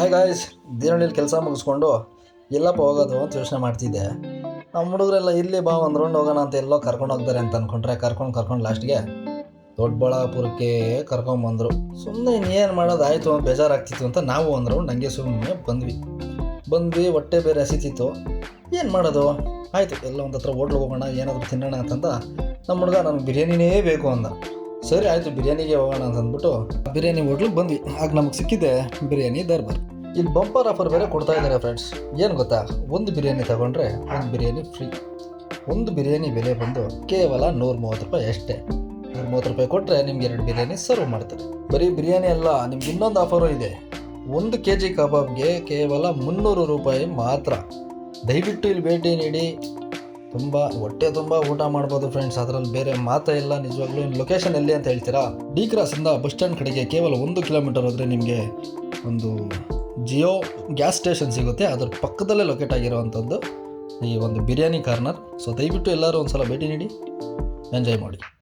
Hi guys, ದೇವನಹಳ್ಳಿಲಿ ಕೆಲಸ ಮುಗಿಸ್ಕೊಂಡು ಎಲ್ಲಪ್ಪ ಹೋಗೋದು ಅಂತ ಯೋಚನೆ ಮಾಡ್ತಿದ್ದೆ. ನಮ್ಮ ಹುಡುಗರೆಲ್ಲ ಇಲ್ಲಿ ಬಾ ಒಂದು ರೌಂಡ್ ಹೋಗೋಣ ಅಂತ ಎಲ್ಲೋ ಕರ್ಕೊಂಡು ಹೋಗ್ತಾರೆ ಅಂತ ಅಂದ್ಕೊಂಡ್ರೆ ಕರ್ಕೊಂಡು ಲಾಸ್ಟ್ಗೆ ದೊಡ್ಡಬಳ್ಳಾಪುರಕ್ಕೆ ಕರ್ಕೊಂಬಂದರು. ಸುಮ್ಮನೆ ಇನ್ನೇನು ಮಾಡೋದು, ಆಯಿತು ಅಂತ ಬೇಜಾರಾಗ್ತಿತ್ತು ಅಂತ ನಾವು ಒಂದು ರೌಂಡ್ ಹಂಗೆ ಸುಮ್ಮನೆ ಬಂದ್ವಿ. ಹೊಟ್ಟೆ ಬೇರೆ ಹಸಿತಿತ್ತು. ಏನು ಮಾಡೋದು, ಆಯಿತು ಎಲ್ಲ ಒಂದು ಹತ್ರ ಹೋಟ್ಲಿಗೆ ಹೋಗೋಣ, ಏನಾದರೂ ತಿನ್ನೋಣ ಅಂತಂದ ನಮ್ಮ ಹುಡುಗ ನನಗೆ ಬಿರಿಯಾನಿನೇ ಬೇಕು ಅಂದ. ಸರಿ ಆಯಿತು ಬಿರಿಯಾನಿಗೆ ಹೋಗೋಣ ಅಂತ ಅಂದ್ಬಿಟ್ಟು ಬಿರಿಯಾನಿ ಹೋಟ್ಲಿಗೆ ಬಂದ್ವಿ. ಆಗ ನಮಗೆ ಸಿಕ್ಕಿದೆ ಬಿರಿಯಾನಿ ದರ್ಬಾರ್. ಇಲ್ಲಿ ಬಂಪರ್ ಆಫರ್ ಬೇರೆ ಕೊಡ್ತಾ ಇದ್ದಾರೆ ಫ್ರೆಂಡ್ಸ್. ಏನು ಗೊತ್ತಾ, ಒಂದು ಬಿರಿಯಾನಿ ತಗೊಂಡ್ರೆ ಒಂದು ಬಿರಿಯಾನಿ ಫ್ರೀ. ಒಂದು ಬಿರಿಯಾನಿ ಬೆಲೆ ಬಂದು ಕೇವಲ 130 ರೂಪಾಯಿ ಅಷ್ಟೇ. 130 ರೂಪಾಯಿ ಕೊಟ್ಟರೆ ನಿಮ್ಗೆ 2 ಬಿರಿಯಾನಿ ಸರ್ವ್ ಮಾಡ್ತಾರೆ. ಬರೀ ಬಿರಿಯಾನಿ ಅಲ್ಲ, ನಿಮ್ಗೆ ಇನ್ನೊಂದು ಆಫರು ಇದೆ. 1 kg ಕಬಾಬ್ಗೆ ಕೇವಲ 300 ರೂಪಾಯಿ ಮಾತ್ರ. ದಯವಿಟ್ಟು ಇಲ್ಲಿ ಭೇಟಿ ನೀಡಿ, ತುಂಬ ಹೊಟ್ಟೆ ತುಂಬ ಊಟ ಮಾಡ್ಬೋದು ಫ್ರೆಂಡ್ಸ್. ಅದರಲ್ಲಿ ಬೇರೆ ಮಾತೇ ಇಲ್ಲ ನಿಜವಾಗ್ಲೂ. ಇನ್ನು ಲೊಕೇಶನ್ ಎಲ್ಲಿ ಅಂತ ಹೇಳ್ತೀರಾ, ಡಿ ಕ್ರಾಸಿಂದ ಬಸ್ ಸ್ಟ್ಯಾಂಡ್ ಕಡೆಗೆ ಕೇವಲ 1 ಕಿಲೋಮೀಟರ್ ಹೋದರೆ ನಿಮಗೆ ಒಂದು ಜಿಯೋ ಗ್ಯಾಸ್ ಸ್ಟೇಷನ್ ಸಿಗುತ್ತೆ. ಅದರ ಪಕ್ಕದಲ್ಲೇ ಲೊಕೇಟ್ ಆಗಿರೋವಂಥದ್ದು ಈ ಒಂದು ಬಿರಿಯಾನಿ ಕಾರ್ನರ್. ಸೊ ದಯವಿಟ್ಟು ಎಲ್ಲರೂ ಒಂದು ಸಲ ಭೇಟಿ ನೀಡಿ, ಎಂಜಾಯ್ ಮಾಡಿ.